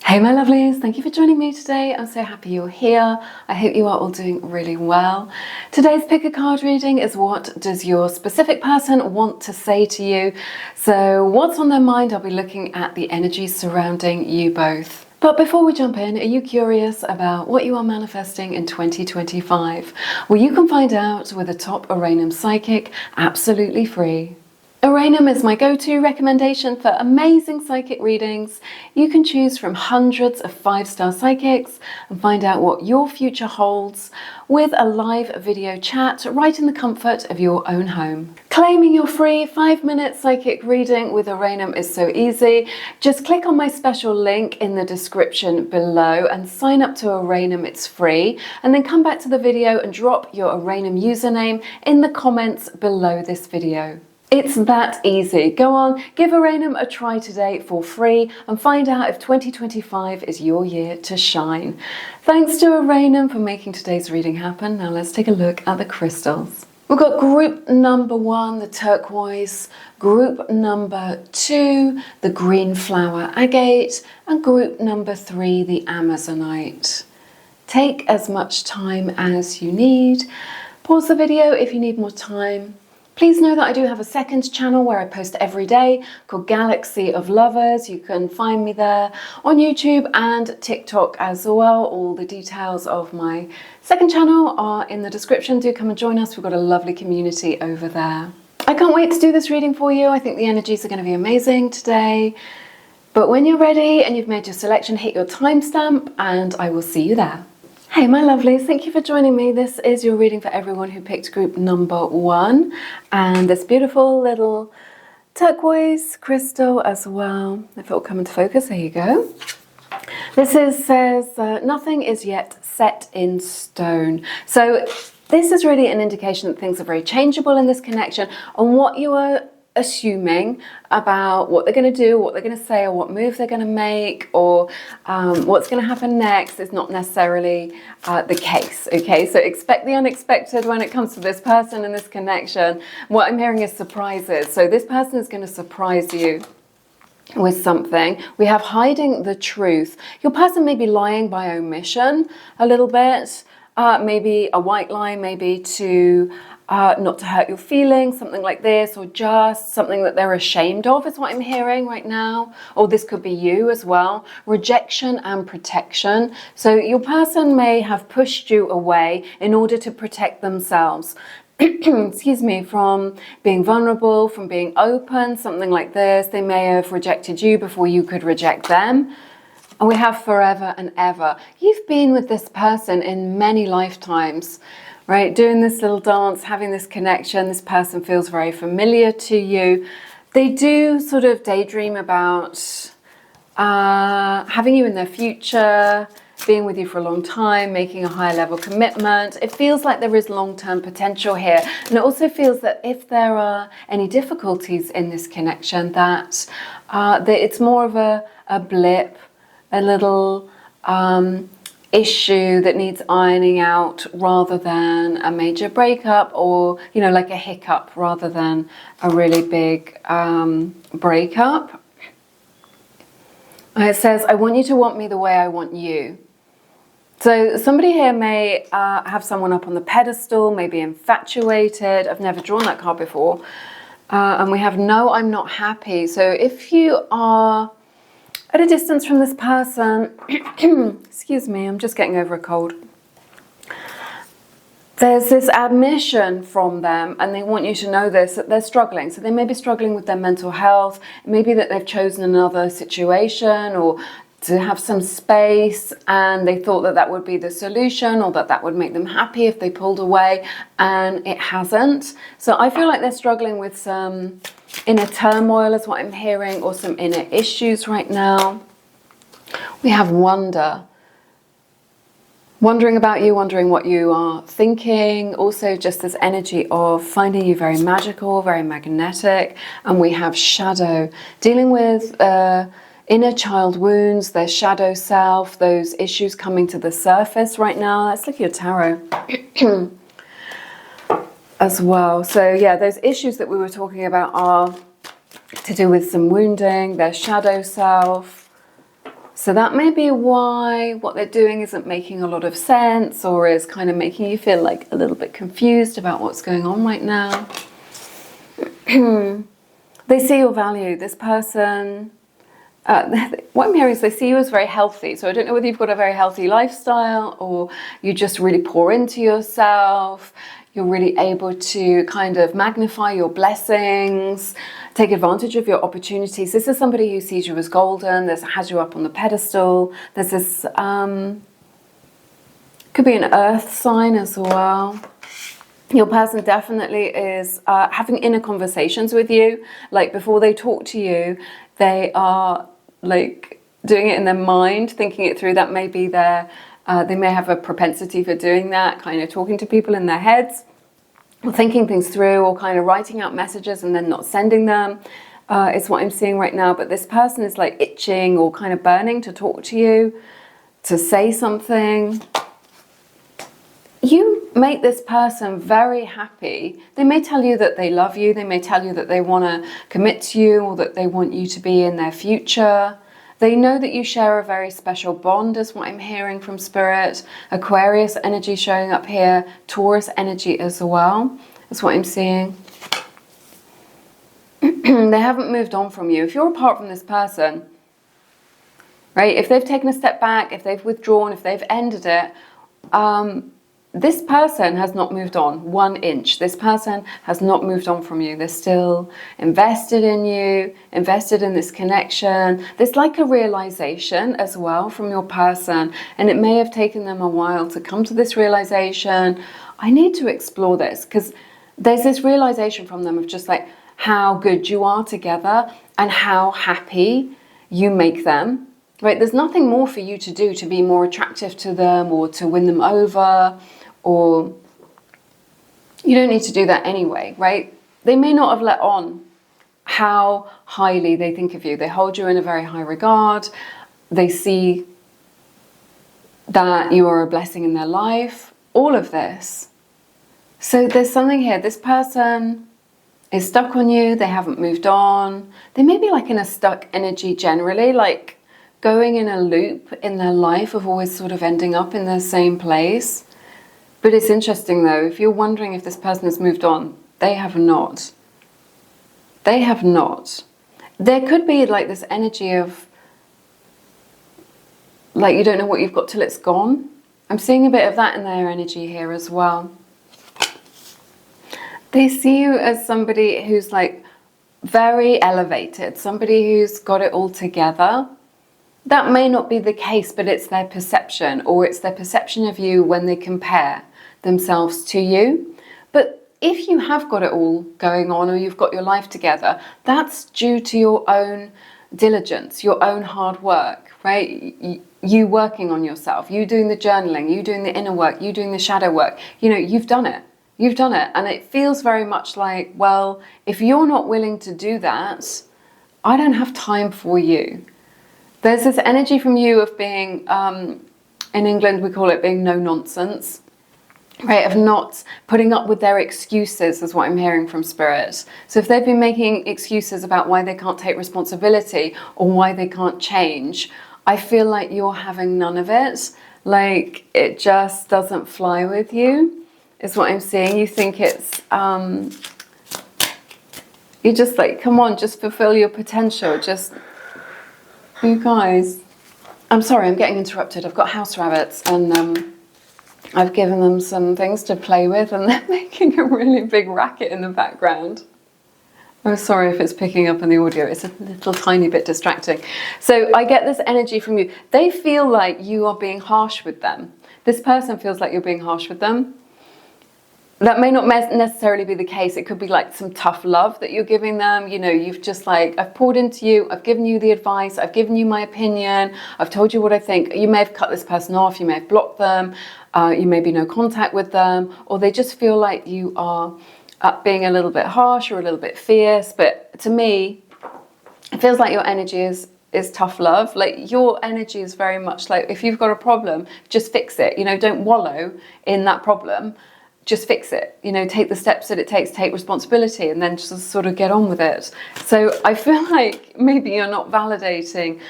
Hey my lovelies, thank you for joining me today. I'm so happy you're here. I hope you are all doing really well. Today's pick a card reading is what does your specific person want to say to you. So what's on their mind? I'll be looking at the energies surrounding you both. But before we jump in, are you curious about what you are manifesting in 2025? Well, you can find out with a top Oranum psychic absolutely free. Oranum is my go-to recommendation for amazing psychic readings. You can choose from hundreds of 5-star psychics and find out what your future holds with a live video chat right in the comfort of your own home. Claiming your free 5-minute psychic reading with Oranum is so easy. Just click on my special link in the description below and sign up to Oranum. It's free. And then come back to the video and drop your Oranum username in the comments below this video. It's that easy. Go on, give Oranum a try today for free and find out if 2025 is your year to shine. Thanks to Oranum for making today's reading happen. Now let's take a look at the crystals. We've got group number 1, the turquoise, group number 2, the green flower agate, and group number 3, the amazonite. Take as much time as you need. Pause the video if you need more time. Please know that I do have a second channel where I post every day called Galaxy of Lovers. You can find me there on YouTube and TikTok as well. All the details of my second channel are in the description. Do come and join us. We've got a lovely community over there. I can't wait to do this reading for you. I think the energies are going to be amazing today. But when you're ready and you've made your selection, hit your timestamp and I will see you there. Hey my lovelies, thank you for joining me. This is your reading for everyone who picked group number 1 and this beautiful little turquoise crystal as well. If it will come into focus, there you go. This says nothing is yet set in stone. So this is really an indication that things are very changeable in this connection, and what you are assuming about what they're going to do, what they're going to say, or what move they're going to make, or what's going to happen next is not necessarily the case. Okay, so expect the unexpected when it comes to this person and this connection. What I'm hearing is surprises. So this person is going to surprise you with something. We have hiding the truth. Your person may be lying by omission a little bit, maybe a white lie, maybe to not to hurt your feelings, something like this, or just something that they're ashamed of is what I'm hearing right now. Or this could be you as well. Rejection and protection. So your person may have pushed you away in order to protect themselves. Excuse me, from being vulnerable, from being open, something like this. They may have rejected you before you could reject them. And we have forever and ever. You've been with this person in many lifetimes. Right, doing this little dance, having this connection, this person feels very familiar to you. They do sort of daydream about having you in their future, being with you for a long time, making a higher level commitment. It feels like there is long-term potential here. And it also feels that if there are any difficulties in this connection, that it's more of a blip, a little issue that needs ironing out rather than a major breakup, or you know, like a hiccup rather than a really big breakup. It says, I want you to want me the way I want you. So somebody here may have someone up on the pedestal, maybe infatuated. I've never drawn that card before. And we have no, I'm not happy. So if you are at a distance from this person, excuse me, I'm just getting over a cold. There's this admission from them, and they want you to know this, that they're struggling. So they may be struggling with their mental health, maybe that they've chosen another situation or to have some space, and they thought that that would be the solution, or that that would make them happy if they pulled away, and it hasn't. So I feel like they're struggling with some inner turmoil is what I'm hearing, or some inner issues right now. We have wonder. Wondering about you, wondering what you are thinking. Also just this energy of finding you very magical, very magnetic. And we have shadow, dealing with inner child wounds, their shadow self, those issues coming to the surface right now. Let's look at your tarot as well. So yeah, those issues that we were talking about are to do with some wounding, their shadow self, So that may be why what they're doing isn't making a lot of sense, or is kind of making you feel like a little bit confused about what's going on right now. They see your value. This person, what I'm hearing is they see you as very healthy. So I don't know whether you've got a very healthy lifestyle, or you just really pour into yourself. You're really able to kind of magnify your blessings, take advantage of your opportunities. This is somebody who sees you as golden. This has you up on the pedestal. There's this, could be an earth sign as well. Your person definitely is having inner conversations with you. Like before they talk to you, they are like doing it in their mind, thinking it through. That may be their, they may have a propensity for doing that, kind of talking to people in their heads, or thinking things through, or kind of writing out messages and then not sending them. Is what I'm seeing right now. But this person is like itching or kind of burning to talk to you, to say something. You make this person very happy. They may tell you that they love you. They may tell you that they want to commit to you, or that they want you to be in their future. They know that you share a very special bond, is what I'm hearing from Spirit. Aquarius energy showing up here. Taurus energy as well. That's what I'm seeing. They haven't moved on from you. If you're apart from this person, right, if they've taken a step back, if they've withdrawn, if they've ended it, this person has not moved on 1 inch. This person has not moved on from you. They're still invested in you, invested in this connection. There's like a realization as well from your person, and it may have taken them a while to come to this realization. I need to explore this, because there's this realization from them of just like how good you are together and how happy you make them. Right? There's nothing more for you to do to be more attractive to them, or to win them over, or you don't need to do that anyway, right? They may not have let on how highly they think of you. They hold you in a very high regard. They see that you are a blessing in their life. All of this. So there's something here. This person is stuck on you. They haven't moved on. They may be like in a stuck energy generally, like going in a loop in their life of always sort of ending up in the same place. But it's interesting though, if you're wondering if this person has moved on, they have not. They have not. There could be like this energy of like you don't know what you've got till it's gone. I'm seeing a bit of that in their energy here as well. They see you as somebody who's like very elevated, somebody who's got it all together. That may not be the case, but it's their perception, or it's their perception of you when they compare themselves to you. But if you have got it all going on, or you've got your life together, that's due to your own diligence, your own hard work, right? You working on yourself, you doing the journaling, you doing the inner work, you doing the shadow work. You know, you've done it. You've done it. And it feels very much like, well, if you're not willing to do that, I don't have time for you. There's this energy from you of being, in England we call it being no nonsense, right? Of not putting up with their excuses is what I'm hearing from Spirit. So if they've been making excuses about why they can't take responsibility or why they can't change, I feel like you're having none of it. Like it just doesn't fly with you, is what I'm seeing. You think it's, you're just like, come on, just fulfill your potential. Just, you guys. I'm sorry, I'm getting interrupted. I've got house rabbits and I've given them some things to play with and they're making a really big racket in the background. I'm sorry if it's picking up in the audio. It's a little tiny bit distracting. So I get this energy from you. They feel like you are being harsh with them. This person feels like you're being harsh with them. That may not necessarily be the case. It could be like some tough love that you're giving them. You know, you've just like, I've poured into you. I've given you the advice. I've given you my opinion. I've told you what I think. You may have cut this person off. You may have blocked them. You may be no contact with them. Or they just feel like you are being a little bit harsh or a little bit fierce. But to me, it feels like your energy is tough love. Like your energy is very much like, if you've got a problem, just fix it. You know, don't wallow in that problem. just fix it, you know, take the steps that it takes, take responsibility, and then just sort of get on with it. So I feel like maybe you're not validating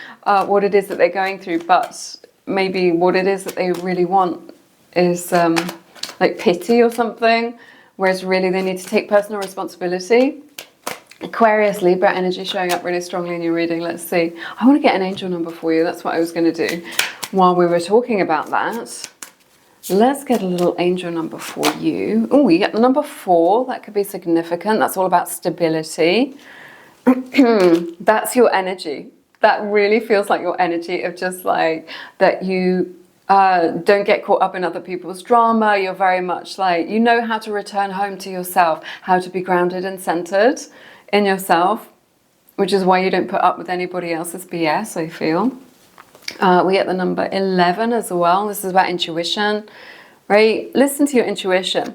what it is that they're going through, but maybe what it is that they really want is like pity or something, whereas really they need to take personal responsibility. Aquarius, Libra energy showing up really strongly in your reading. Let's see. I want to get an angel number for you. That's what I was going to do while we were talking about that. Let's get a little angel number for you. Oh, you get the number 4. That could be significant. That's all about stability. That's your energy. That really feels like your energy of just like that you don't get caught up in other people's drama. You're very much like, you know how to return home to yourself, how to be grounded and centered in yourself, which is why you don't put up with anybody else's BS, I feel. We get the number 11 as well. This is about intuition, right? Listen to your intuition.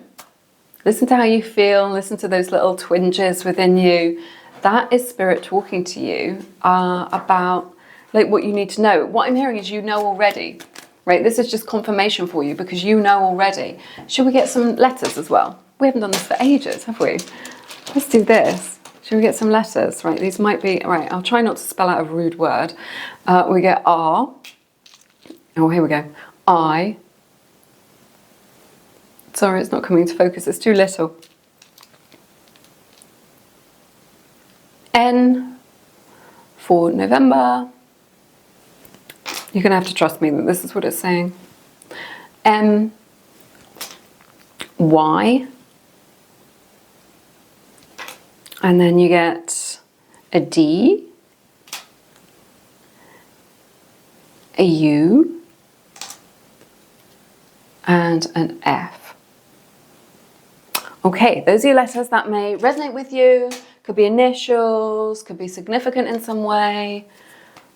Listen to how you feel. Listen to those little twinges within you. That is spirit talking to you about like what you need to know. What I'm hearing is you know already, right? This is just confirmation for you because you know already. Should we get some letters as well? We haven't done this for ages, have we? Let's do this. Should we get some letters? Right, these might be, right, I'll try not to spell out a rude word. We get R. Oh, here we go. I. Sorry, it's not coming to focus. It's too little. N for November. You're going to have to trust me that this is what it's saying. M. Y. And then you get a D, a U, and an F. Okay, those are your letters that may resonate with you. Could be initials, could be significant in some way.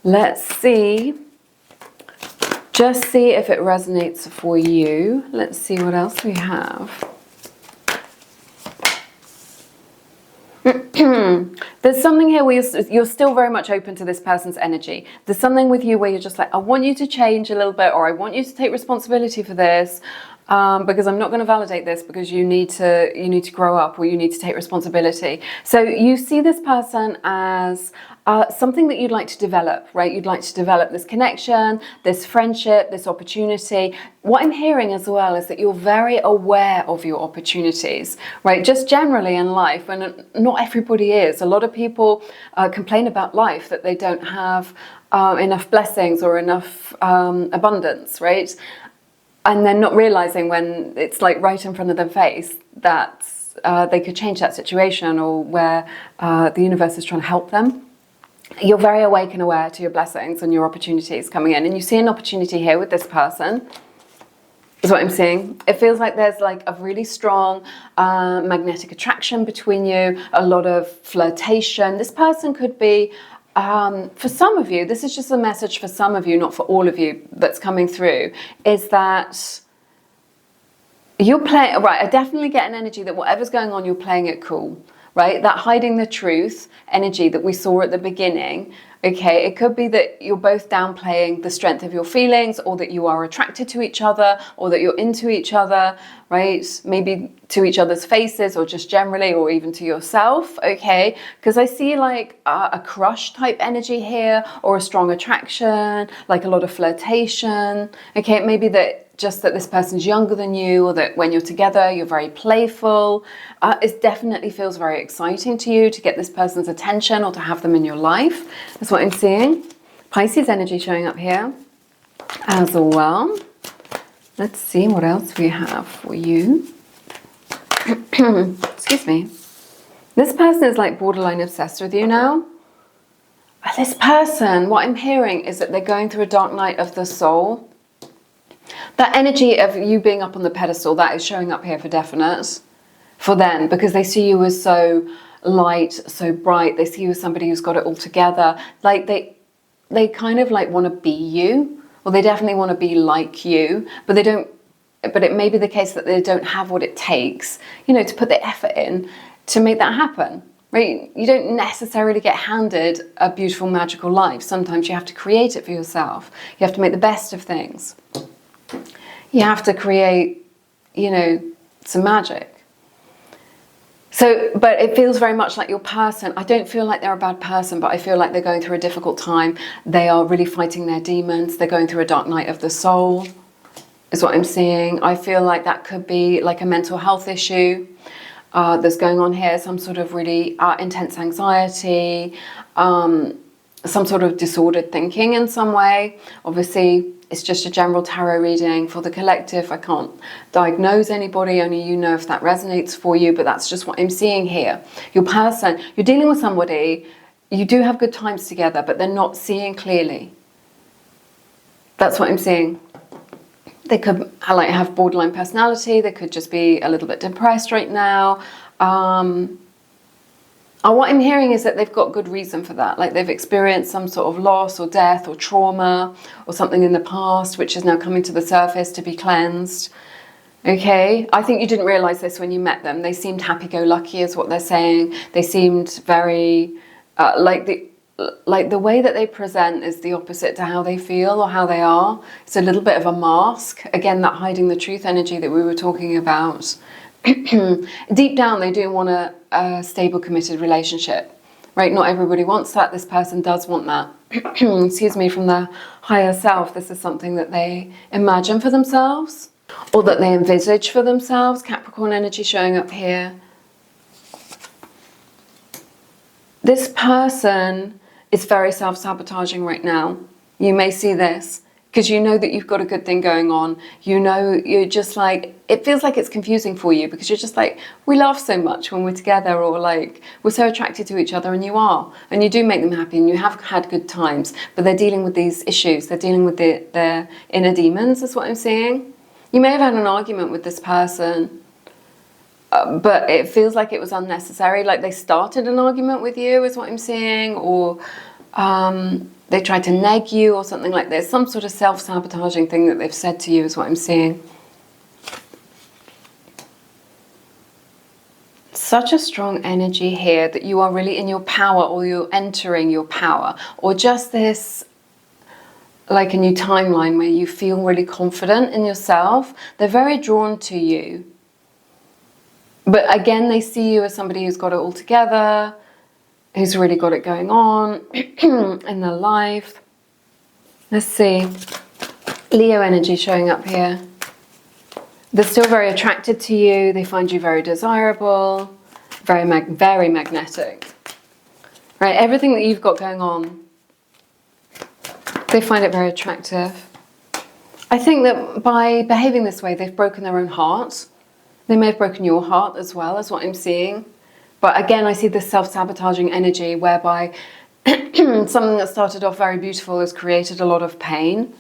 Let's see. Just see if it resonates for you. Let's see what else we have. There's something here where you're still very much open to this person's energy. There's something with you where you're just like, I want you to change a little bit, or I want you to take responsibility for this, because I'm not going to validate this because you need to grow up, or you need to take responsibility. So you see this person as something that you'd like to develop, right? You'd like to develop this connection, this friendship, this opportunity. What I'm hearing as well is that you're very aware of your opportunities, right? Just generally in life, and not everybody is. A lot of people complain about life, that they don't have enough blessings or enough abundance, right? And then not realizing when it's like right in front of their face that they could change that situation, or where the universe is trying to help them. You're very awake and aware to your blessings and your opportunities coming in. And you see an opportunity here with this person, is what I'm seeing. It feels like there's like a really strong magnetic attraction between you, a lot of flirtation. This person could be, for some of you, this is just a message for some of you, not for all of you, that's coming through, is that you're playing, right, I definitely get an energy that whatever's going on, you're playing it cool. Right, that hiding the truth energy that we saw at the beginning. Okay, it could be that you're both downplaying the strength of your feelings, or that you are attracted to each other, or that you're into each other, right? Maybe to each other's faces, or just generally, or even to yourself. Okay, because I see like a crush type energy here, or a strong attraction, like a lot of flirtation. Okay, it may be that just that this person's younger than you, or that when you're together, you're very playful. It definitely feels very exciting to you to get this person's attention, or to have them in your life. That's what I'm seeing. Pisces energy showing up here as well. Let's see what else we have for you. Excuse me. This person is like borderline obsessed with you now. This person, what I'm hearing is that they're going through a dark night of the soul. That energy of you being up on the pedestal, that is showing up here for definite for them, because they see you as so light, so bright. They see you as somebody who's got it all together. Like they kind of like want to be you, or they definitely want to be like you, but they don't. But it may be the case that they don't have what it takes, you know, to put the effort in to make that happen. Right? You don't necessarily get handed a beautiful, magical life. Sometimes you have to create it for yourself. You have to make the best of things. You have to create, you know, some magic. So, but it feels very much like your person. I don't feel like they're a bad person, but I feel like they're going through a difficult time. They are really fighting their demons. They're going through a dark night of the soul, is what I'm seeing. I feel like that could be like a mental health issue that's going on here, some sort of really intense anxiety, some sort of disordered thinking in some way. Obviously, it's just a general tarot reading for the collective. I can't diagnose anybody, only you know if that resonates for you, but that's just what I'm seeing here. Your person, you're dealing with somebody, you do have good times together, but they're not seeing clearly. That's what I'm seeing. They could like have borderline personality, they could just be a little bit depressed right now. What I'm hearing is that they've got good reason for that. Like they've experienced some sort of loss or death or trauma or something in the past, which is now coming to the surface to be cleansed. Okay, I think you didn't realize this when you met them. They seemed happy-go-lucky is what they're saying. They seemed very, like the way that they present is the opposite to how they feel or how they are. It's a little bit of a mask. Again, that hiding the truth energy that we were talking about. Deep down, they do want a stable, committed relationship, right? Not everybody wants that. This person does want that. Excuse me, from their higher self. This is something that they imagine for themselves or that they envisage for themselves. Capricorn energy showing up here. This person is very self-sabotaging right now. You may see this because you know that you've got a good thing going on. You know, you're just like, it feels like it's confusing for you because you're just like, we laugh so much when we're together, or like, we're so attracted to each other, and you are. And you do make them happy and you have had good times, but they're dealing with these issues. They're dealing with their inner demons, is what I'm seeing. You may have had an argument with this person, but it feels like it was unnecessary. Like they started an argument with you, is what I'm seeing, or they tried to neg you or something like this. Some sort of self-sabotaging thing that they've said to you is what I'm seeing. Such a strong energy here that you are really in your power, or you're entering your power, or just this like a new timeline where you feel really confident in yourself. They're very drawn to you. But again, they see you as somebody who's got it all together, who's really got it going on in their life. Let's see. Leo energy showing up here. They're still very attracted to you. They find you very desirable, very magnetic. Right? Everything that you've got going on, they find it very attractive. I think that by behaving this way, they've broken their own heart. They may have broken your heart as well, is what I'm seeing. But again, I see this self-sabotaging energy whereby something that started off very beautiful has created a lot of pain.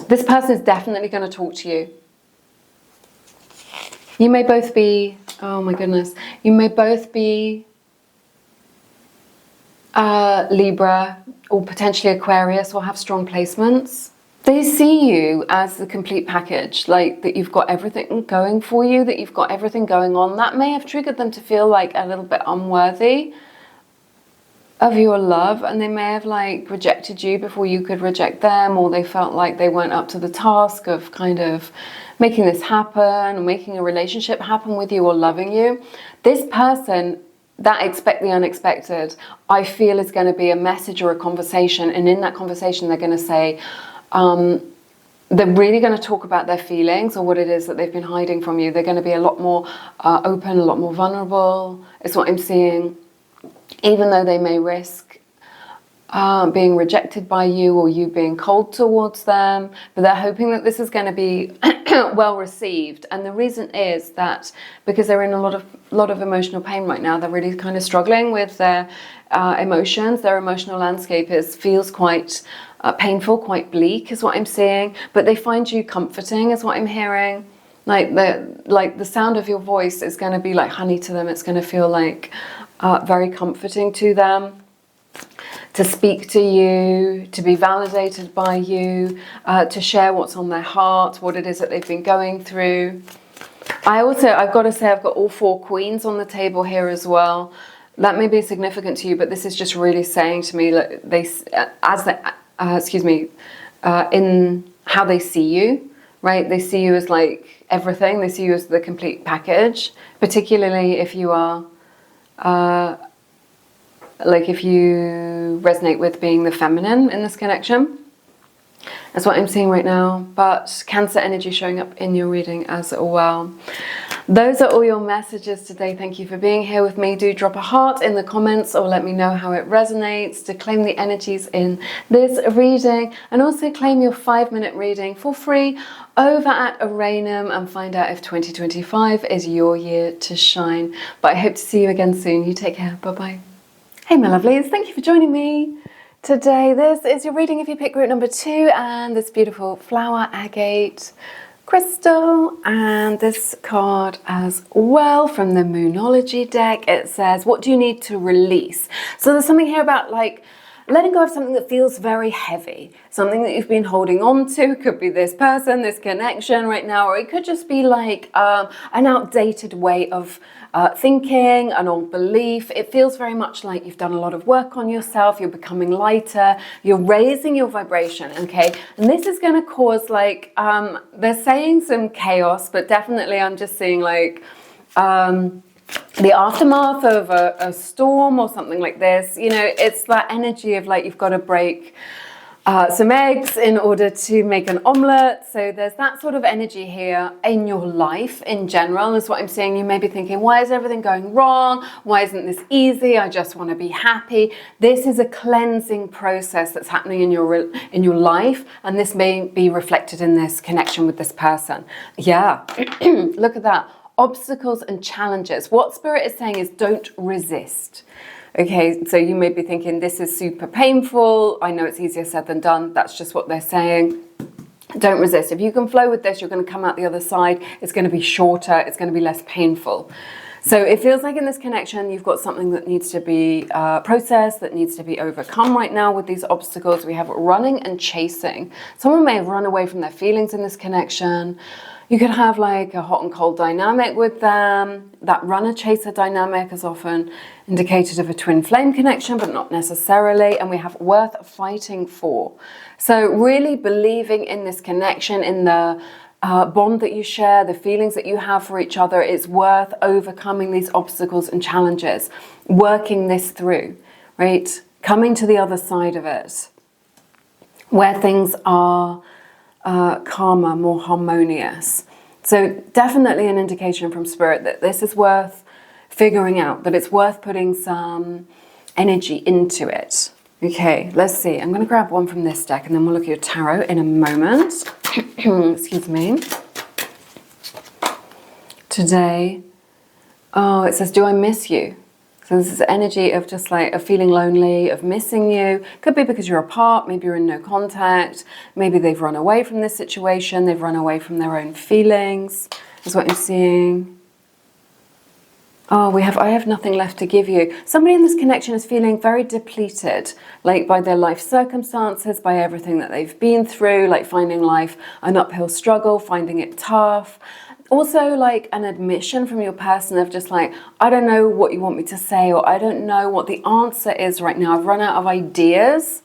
This person is definitely going to talk to you. You may both be, oh my goodness, you may both be Libra or potentially Aquarius, or have strong placements. They see you as the complete package, like that you've got everything going for you, that you've got everything going on. That may have triggered them to feel like a little bit unworthy of your love, and they may have like rejected you before you could reject them, or they felt like they weren't up to the task of kind of making this happen, or making a relationship happen with you, or loving you. This person that expect the unexpected, I feel, is going to be a message or a conversation, and in that conversation they're going to say, they're really going to talk about their feelings or what it is that they've been hiding from you. They're going to be a lot more open, a lot more vulnerable, is what I'm seeing. Even though they may risk being rejected by you, or you being cold towards them, but they're hoping that this is going to be well received. And the reason is that because they're in a lot of emotional pain right now, they're really kind of struggling with their emotions. Their emotional landscape feels quite painful, quite bleak, is what I'm seeing. But they find you comforting, is what I'm hearing. Like the sound of your voice is going to be like honey to them. It's going to feel like very comforting to them, to speak to you, to be validated by you, to share what's on their heart, what it is that they've been going through. I've got to say, I've got all four queens on the table here as well. That may be significant to you, but this is just really saying to me that in how they see you, right? They see you as like everything. They see you as the complete package, particularly if you are, like if you resonate with being the feminine in this connection. That's what I'm seeing right now. But Cancer energy showing up in your reading as well. Those are all your messages today. Thank you for being here with me. Do drop a heart in the comments or let me know how it resonates to claim the energies in this reading, and also claim your 5-minute reading for free over at Oranum and find out if 2025 is your year to shine. But I hope to see you again soon. You take care. Bye-bye. Hey, my lovelies. Thank you for joining me today. This is your reading if you pick group number 2 and this beautiful flower agate crystal, and this card as well from the Moonology deck. It says, what do you need to release? So there's something here about like letting go of something that feels very heavy, something that you've been holding on to. It could be this person, this connection right now, or it could just be like an outdated way of thinking, an old belief. It feels very much like you've done a lot of work on yourself, you're becoming lighter, you're raising your vibration, okay? And this is going to cause like, they're saying some chaos, but definitely I'm just seeing like, the aftermath of a storm or something like this. You know, it's that energy of like you've got to break some eggs in order to make an omelette. So there's that sort of energy here in your life in general. Is what I'm saying. You may be thinking, why is everything going wrong? Why isn't this easy? I just want to be happy. This is a cleansing process that's happening in your life, and this may be reflected in this connection with this person. Yeah, look at that. Obstacles and challenges. What Spirit is saying is don't resist. Okay, so you may be thinking this is super painful. I know it's easier said than done. That's just what they're saying. Don't resist. If you can flow with this, you're going to come out the other side. It's going to be shorter. It's going to be less painful. So it feels like in this connection, you've got something that needs to be processed, that needs to be overcome right now with these obstacles. We have running and chasing. Someone may have run away from their feelings in this connection. You could have like a hot and cold dynamic with them. That runner-chaser dynamic is often indicated of a twin flame connection, but not necessarily. And we have worth fighting for. So really believing in this connection, in the bond that you share, the feelings that you have for each other. It's worth overcoming these obstacles and challenges, working this through, right? Coming to the other side of it, where things are calmer, more harmonious. So definitely an indication from Spirit that this is worth figuring out, that it's worth putting some energy into it. Okay, let's see. I'm going to grab one from this deck and then we'll look at your tarot in a moment. Excuse me. Today, oh, it says, do I miss you? So this is energy of just like of feeling lonely, of missing you. Could be because you're apart, maybe you're in no contact, maybe they've run away from this situation, they've run away from their own feelings, is what I'm seeing. Oh, I have nothing left to give you. Somebody in this connection is feeling very depleted, like by their life circumstances, by everything that they've been through, like finding life an uphill struggle, finding it tough. Also like an admission from your person of just like, I don't know what you want me to say, or I don't know what the answer is right now. I've run out of ideas,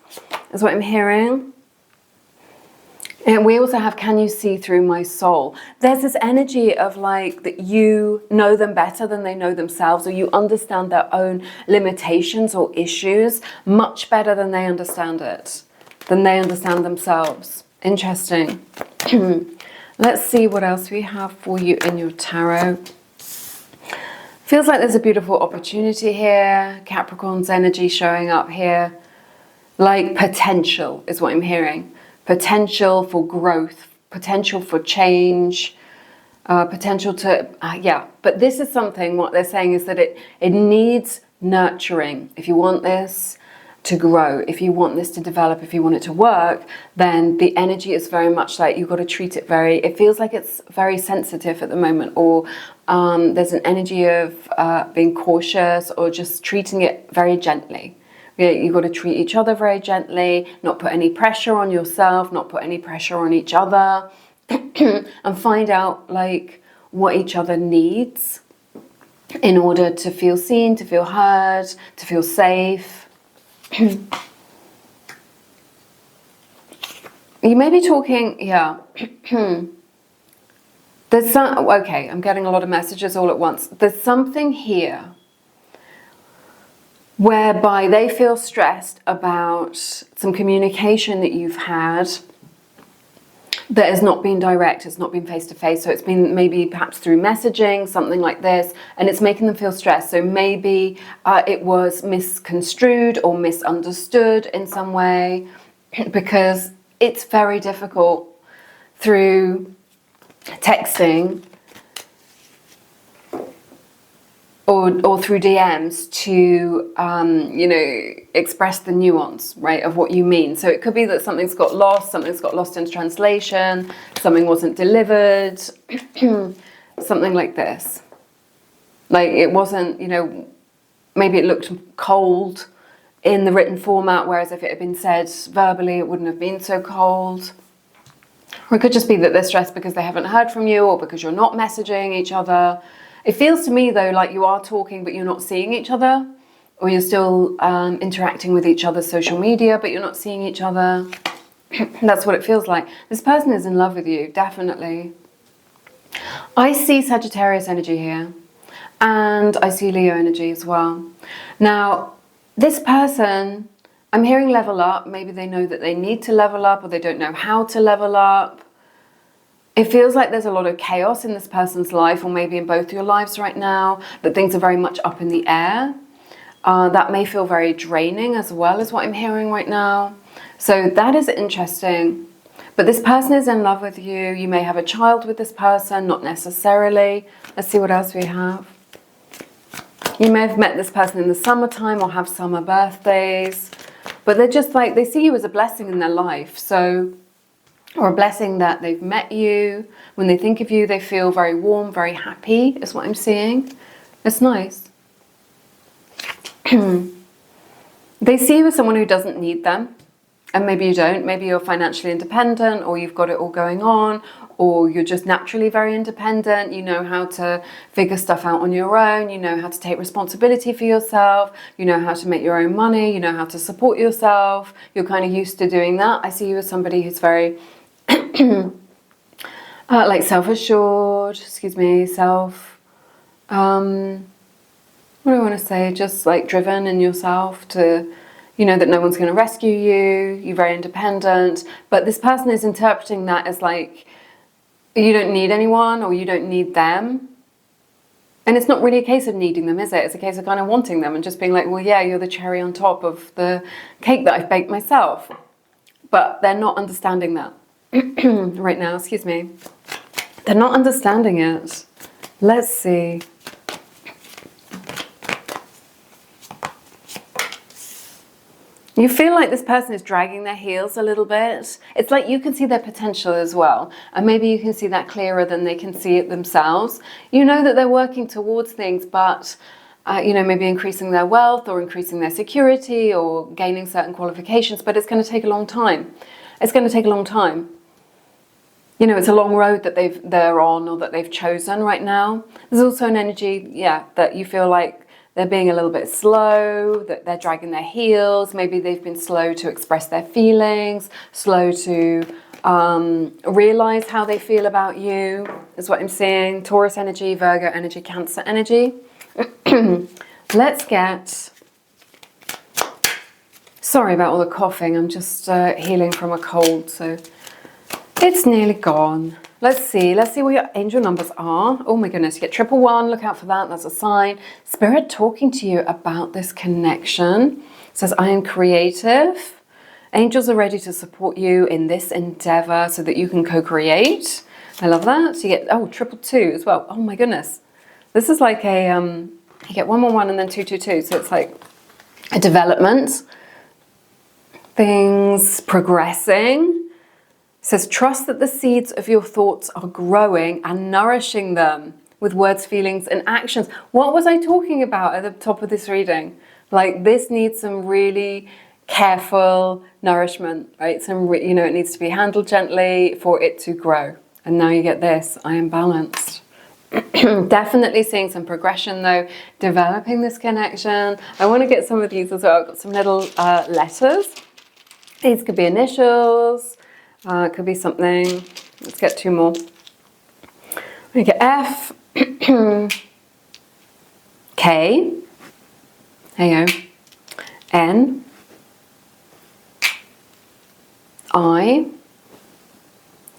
is what I'm hearing. And we also have, can you see through my soul? There's this energy of like that you know them better than they know themselves, or you understand their own limitations or issues much better than they understand it, than they understand themselves. Interesting. Let's see what else we have for you in your tarot. Feels like there's a beautiful opportunity here. Capricorn's energy showing up here. Like potential is what I'm hearing. Potential for growth, potential for change, potential to, yeah. But this is something, what they're saying is that it needs nurturing. If you want this to grow, if you want this to develop, if you want it to work, then the energy is very much like you've got to treat it it feels like it's very sensitive at the moment, or there's an energy of being cautious or just treating it very gently. Yeah, you've got to treat each other very gently, not put any pressure on yourself, not put any pressure on each other, and find out like what each other needs in order to feel seen, to feel heard, to feel safe. You may be talking, yeah. There's some, okay, I'm getting a lot of messages all at once. There's something here whereby they feel stressed about some communication that you've had that has not been direct, it's not been face-to-face, so it's been maybe perhaps through messaging, something like this, and it's making them feel stressed. So maybe it was misconstrued or misunderstood in some way, because it's very difficult through texting or through DMs to, you know, express the nuance, right, of what you mean. So it could be that something's got lost in translation, something wasn't delivered, something like this. Like it wasn't, you know, maybe it looked cold in the written format, whereas if it had been said verbally, it wouldn't have been so cold. Or it could just be that they're stressed because they haven't heard from you or because you're not messaging each other. It feels to me, though, like you are talking, but you're not seeing each other, or you're still interacting with each other's social media, but you're not seeing each other. That's what it feels like. This person is in love with you, definitely. I see Sagittarius energy here, and I see Leo energy as well. Now, this person, I'm hearing level up. Maybe they know that they need to level up, or they don't know how to level up. It feels like there's a lot of chaos in this person's life, or maybe in both your lives right now, that things are very much up in the air. That may feel very draining as well, as what I'm hearing right now. So that is interesting. But this person is in love with you. You may have a child with this person, not necessarily. Let's see what else we have. You may have met this person in the summertime or have summer birthdays. But they're just like, they see you as a blessing in their life. So, or a blessing that they've met you. When they think of you, they feel very warm, very happy, is what I'm seeing. It's nice. They see you as someone who doesn't need them. And maybe you don't. Maybe you're financially independent, or you've got it all going on, or you're just naturally very independent. You know how to figure stuff out on your own. You know how to take responsibility for yourself. You know how to make your own money. You know how to support yourself. You're kind of used to doing that. I see you as somebody who's very like self-assured, what do I want to say? Just like driven in yourself to, you know, that no one's going to rescue you. You're very independent. But this person is interpreting that as like, you don't need anyone, or you don't need them. And it's not really a case of needing them, is it? It's a case of kind of wanting them and just being like, well, yeah, you're the cherry on top of the cake that I've baked myself. But they're not understanding that right now, excuse me. They're not understanding it. Let's see. You feel like this person is dragging their heels a little bit. It's like you can see their potential as well. And maybe you can see that clearer than they can see it themselves. You know that they're working towards things, but you know, maybe increasing their wealth or increasing their security or gaining certain qualifications, but it's going to take a long time. It's going to take a long time. You know, it's a long road that they're on, or that they've chosen right now. There's also an energy, yeah, that you feel like they're being a little bit slow, that they're dragging their heels. Maybe they've been slow to express their feelings, slow to realize how they feel about you, is what I'm seeing. Taurus energy, Virgo energy, Cancer energy. Let's get... Sorry about all the coughing. I'm just healing from a cold, so it's nearly gone. Let's see what your angel numbers are. Oh my goodness, you get 111, look out for that, that's a sign. Spirit talking to you about this connection. It says, I am creative. Angels are ready to support you in this endeavor so that you can co-create. I love that. So you get, 222 as well. Oh my goodness. This is like a, you get 111 and then 222. So it's like a development. Things progressing. It says, trust that the seeds of your thoughts are growing and nourishing them with words, feelings, and actions. What was I talking about at the top of this reading? Like, this needs some really careful nourishment, right? You know, it needs to be handled gently for it to grow. And now you get this, I am balanced. Definitely seeing some progression though, developing this connection. I want to get some of these as well. I've got some little letters. These could be initials. It could be something. Let's get two more. We get F, K, there you go, N, I,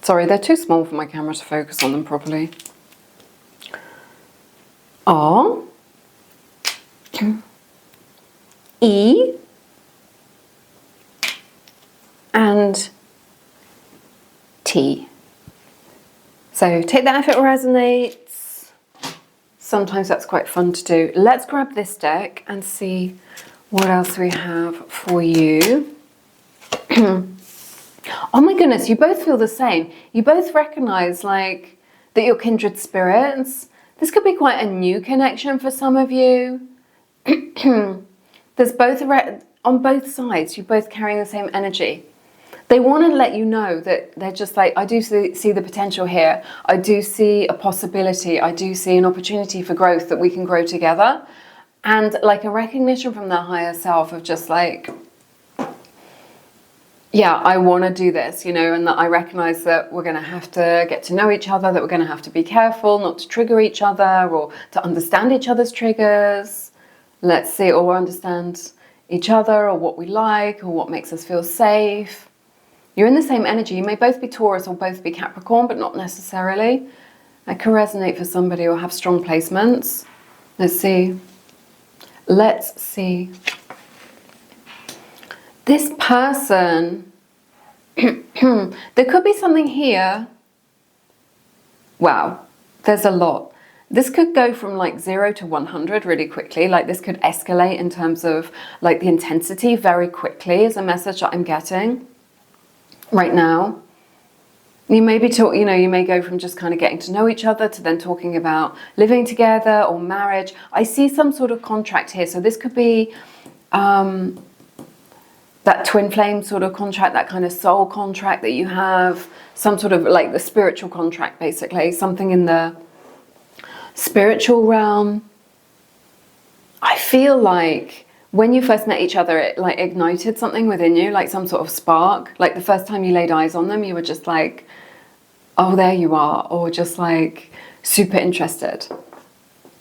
sorry, they're too small for my camera to focus on them properly, R, E, and T. So take that if it resonates. Sometimes that's quite fun to do. Let's grab this deck and see what else we have for you. Oh my goodness, you both feel the same. You both recognize like that you're kindred spirits. This could be quite a new connection for some of you. There's both on both sides, you're both carrying the same energy. They want to let you know that they're just like, I do see the potential here. I do see a possibility. I do see an opportunity for growth, that we can grow together. And like a recognition from their higher self of just like, yeah, I want to do this, you know, and that I recognize that we're going to have to get to know each other, that we're going to have to be careful not to trigger each other or to understand each other's triggers. Let's see, or understand each other or what we like or what makes us feel safe. You're in the same energy. You may both be Taurus or both be Capricorn, but not necessarily. That can resonate for somebody or have strong placements. Let's see. Let's see. This person, there could be something here. Wow, there's a lot. This could go from like 0 to 100 really quickly. Like this could escalate in terms of like the intensity very quickly is a message that I'm getting right now. You may be you know, you may go from just kind of getting to know each other to then talking about living together or marriage. I see some sort of contract here. So this could be that twin flame sort of contract, that kind of soul contract that you have, some sort of like the spiritual contract, basically, something in the spiritual realm. I feel like when you first met each other, it like ignited something within you, like some sort of spark. Like the first time you laid eyes on them, you were just like, oh, there you are, or just like super interested.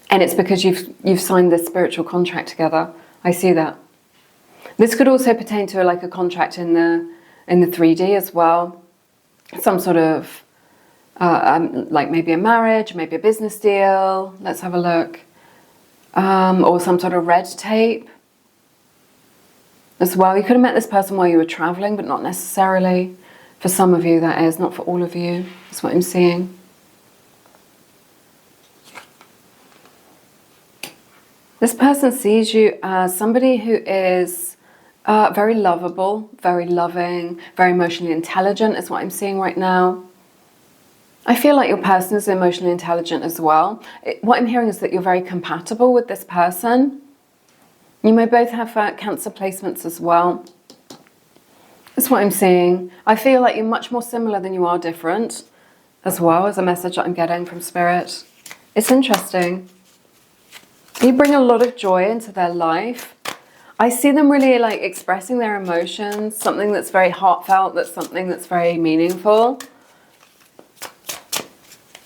And it's because you've signed this spiritual contract together. I see that. This could also pertain to like a contract in the 3D as well. Some sort of like maybe a marriage, maybe a business deal. Let's have a look. Or some sort of red tape as well. You could have met this person while you were traveling, but not necessarily. For some of you, that is, not for all of you. That's what I'm seeing. This person sees you as somebody who is very lovable, very loving, very emotionally intelligent is what I'm seeing right now. I feel like your person is emotionally intelligent as well. What I'm hearing is that you're very compatible with this person. You may both have Cancer placements as well. That's what I'm seeing. I feel like you're much more similar than you are different as well, as a message that I'm getting from Spirit. It's interesting. You bring a lot of joy into their life. I see them really like expressing their emotions, something that's very heartfelt, that's something that's very meaningful,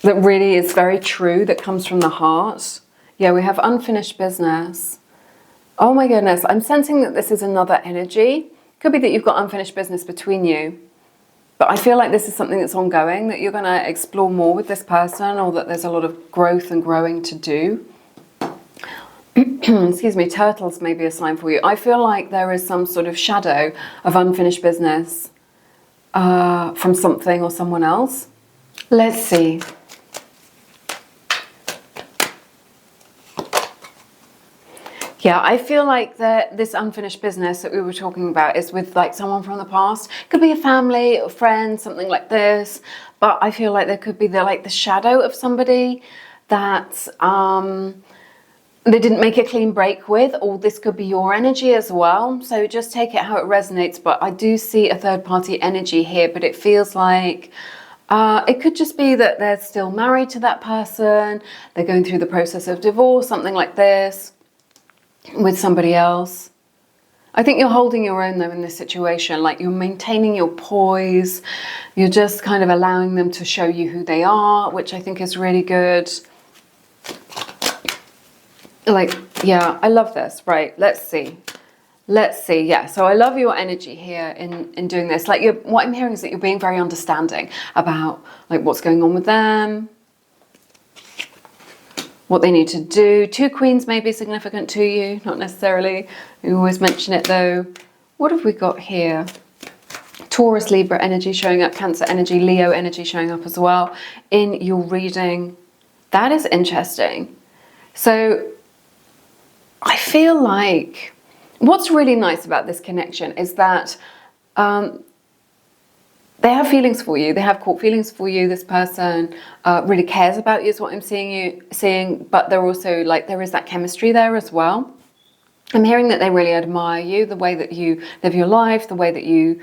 that really is very true, that comes from the heart. Yeah, we have unfinished business. Oh my goodness, I'm sensing that this is another energy. Could be that you've got unfinished business between you, but I feel like this is something that's ongoing, that you're going to explore more with this person, or that there's a lot of growth and growing to do. Excuse me, turtles may be a sign for you. I feel like there is some sort of shadow of unfinished business from something or someone else. Let's see. Yeah, I feel like this unfinished business that we were talking about is with like someone from the past. Could be a family or friend, something like this. But I feel like there could be the shadow of somebody that they didn't make a clean break with, or this could be your energy as well. So just take it how it resonates. But I do see a third party energy here, but it feels like it could just be that they're still married to that person. They're going through the process of divorce, something like this, with somebody else. I think you're holding your own though in this situation, like you're maintaining your poise, you're just kind of allowing them to show you who they are, which I think is really good. Like, yeah, I love this. Right, let's see. Let's see. Yeah, so I love your energy here in doing this. Like, what I'm hearing is that you're being very understanding about like what's going on with them, what they need to do. 2 queens may be significant to you, not necessarily. We always mention it though. What have we got here? Taurus, Libra energy showing up, Cancer energy, Leo energy showing up as well in your reading. That is interesting. So I feel like what's really nice about this connection is that they have feelings for you. They have caught feelings for you. This person really cares about you is what I'm seeing, but they're also like, there is that chemistry there as well. I'm hearing that they really admire you, the way that you live your life, the way that you,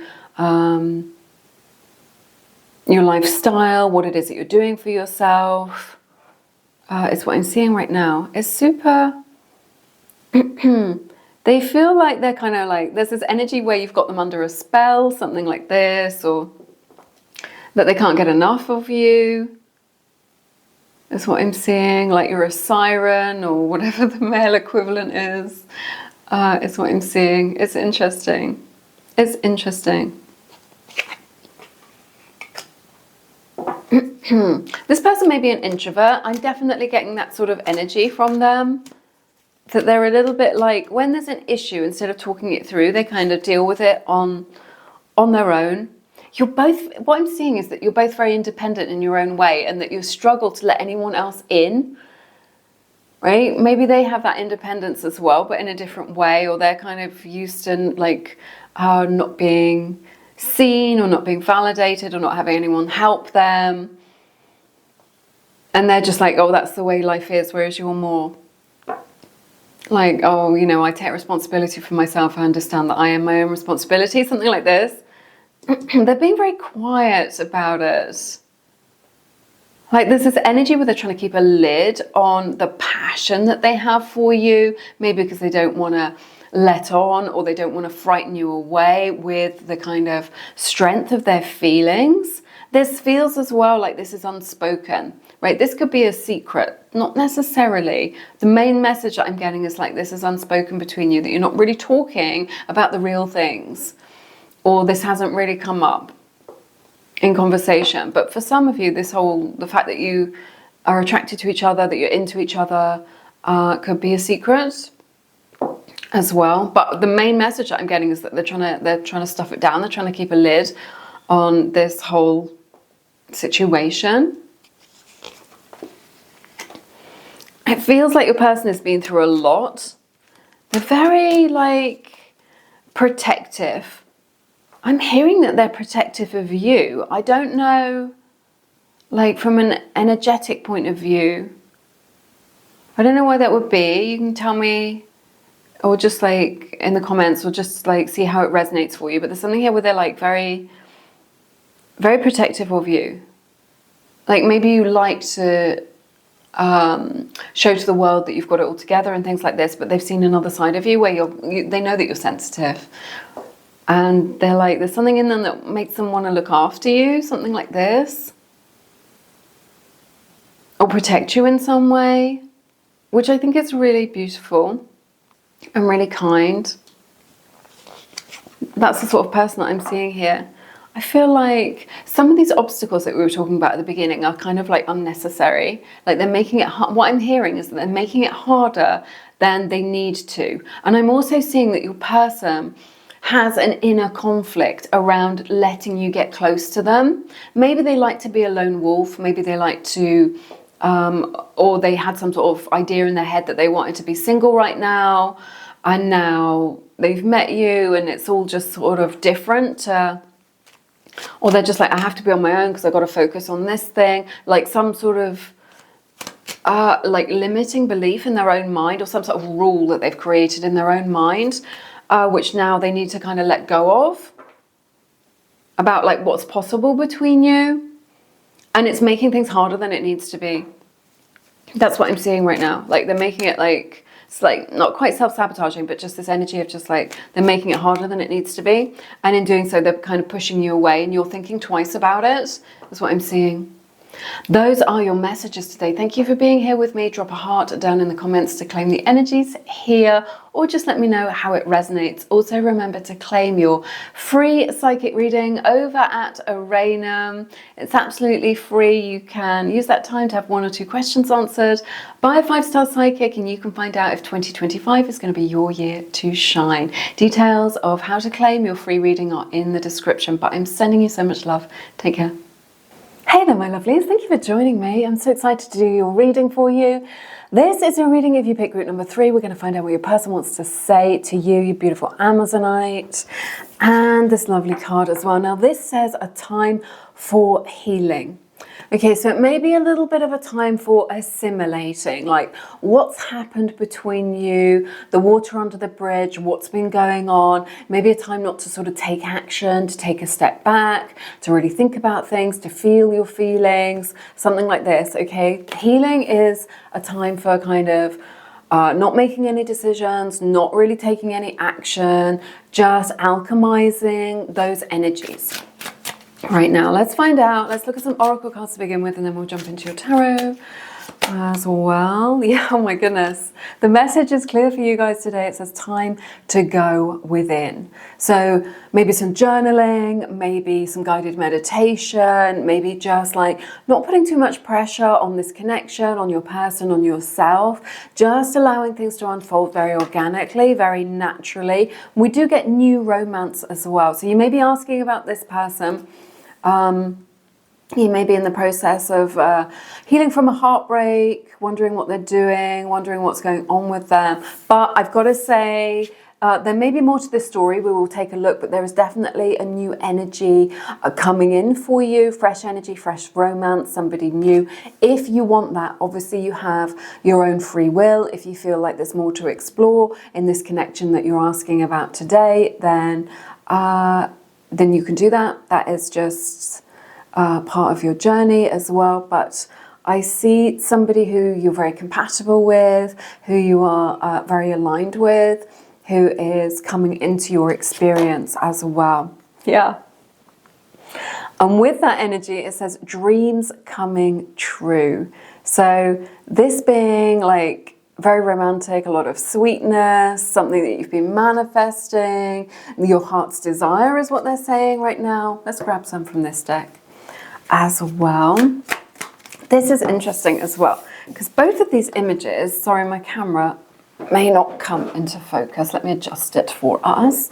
your lifestyle, what it is that you're doing for yourself, is what I'm seeing right now. It's super, they feel like they're kind of like, there's this energy where you've got them under a spell, something like this, or that they can't get enough of you. Is what I'm seeing, like you're a siren or whatever the male equivalent is what I'm seeing. It's interesting. It's interesting. This person may be an introvert. I'm definitely getting that sort of energy from them. That they're a little bit like, when there's an issue, instead of talking it through, they kind of deal with it on their own. You're both, what I'm seeing is that you're both very independent in your own way, and that you struggle to let anyone else in, right? Maybe they have that independence as well, but in a different way, or they're kind of used to like not being seen or not being validated or not having anyone help them. And they're just like, oh, that's the way life is, whereas you're more like, oh, you know, I take responsibility for myself. I understand that I am my own responsibility, something like this. They're being very quiet about it. Like there's this energy where they're trying to keep a lid on the passion that they have for you, maybe because they don't want to let on, or they don't want to frighten you away with the kind of strength of their feelings. This feels as well like this is unspoken, right? This could be a secret, not necessarily. The main message that I'm getting is like this is unspoken between you, that you're not really talking about the real things. Or this hasn't really come up in conversation. But for some of you, the fact that you are attracted to each other, that you're into each other, could be a secret as well. But the main message that I'm getting is that they're trying to stuff it down. They're trying to keep a lid on this whole situation. It feels like your person has been through a lot. They're very like protective. I'm hearing that they're protective of you. I don't know, like from an energetic point of view. I don't know why that would be. You can tell me, or just like in the comments, or just like see how it resonates for you. But there's something here where they're like very, very protective of you. Like maybe you like to show to the world that you've got it all together and things like this, but they've seen another side of you where they know that you're sensitive. And they're like, there's something in them that makes them want to look after you, something like this. Or protect you in some way, which I think is really beautiful and really kind. That's the sort of person that I'm seeing here. I feel like some of these obstacles that we were talking about at the beginning are kind of like unnecessary. Like they're making it hard. What I'm hearing is that they're making it harder than they need to. And I'm also seeing that your person has an inner conflict around letting you get close to them. Maybe they like to be a lone wolf. Maybe they like to, or they had some sort of idea in their head that they wanted to be single right now. And now they've met you and it's all just sort of different. Or they're just like, I have to be on my own because I've got to focus on this thing. Like some sort of like limiting belief in their own mind, or some sort of rule that they've created in their own mind. Which now they need to kind of let go of, about like what's possible between you. And it's making things harder than it needs to be. That's what I'm seeing right now. Like they're making it like it's like not quite self-sabotaging, but just this energy of just like they're making it harder than it needs to be. And in doing so, they're kind of pushing you away and you're thinking twice about it. That's what I'm seeing. Those are your messages today. Thank you for being here with me. Drop a heart down in the comments to claim the energies here, or just let me know how it resonates. Also remember to claim your free psychic reading over at Oranum. It's absolutely free. You can use that time to have 1 or 2 questions answered by a 5-star psychic, and you can find out if 2025 is going to be your year to shine. Details of how to claim your free reading are in the description, but I'm sending you so much love. Take care. Hey there, my lovelies. Thank you for joining me. I'm so excited to do your reading for you. This is your reading if you pick group number 3. We're going to find out what your person wants to say to you, you beautiful Amazonite, and this lovely card as well. Now, this says a time for healing. Okay, so it may be a little bit of a time for assimilating, like what's happened between you, the water under the bridge, what's been going on. Maybe a time not to sort of take action, to take a step back, to really think about things, to feel your feelings, something like this, okay? Healing is a time for kind of not making any decisions, not really taking any action, just alchemizing those energies. Right now, let's find out. Let's look at some oracle cards to begin with, and then we'll jump into your tarot as well. Yeah, oh my goodness. The message is clear for you guys today. It says time to go within. So maybe some journaling, maybe some guided meditation, maybe just like not putting too much pressure on this connection, on your person, on yourself, just allowing things to unfold very organically, very naturally. We do get new romance as well. So you may be asking about this person. You may be in the process of healing from a heartbreak, wondering what they're doing, wondering what's going on with them. But I've got to say, there may be more to this story. We will take a look, but there is definitely a new energy coming in for you. Fresh energy, fresh romance, somebody new. If you want that, obviously you have your own free will. If you feel like there's more to explore in this connection that you're asking about today, then you can do that. That is just part of your journey as well. But I see somebody who you're very compatible with, who you are very aligned with, who is coming into your experience as well. Yeah. And with that energy, it says dreams coming true. So this being like very romantic, a lot of sweetness, something that you've been manifesting, your heart's desire is what they're saying right now. Let's grab some from this deck as well. This is interesting as well, because both of these images, sorry, my camera may not come into focus. Let me adjust it for us.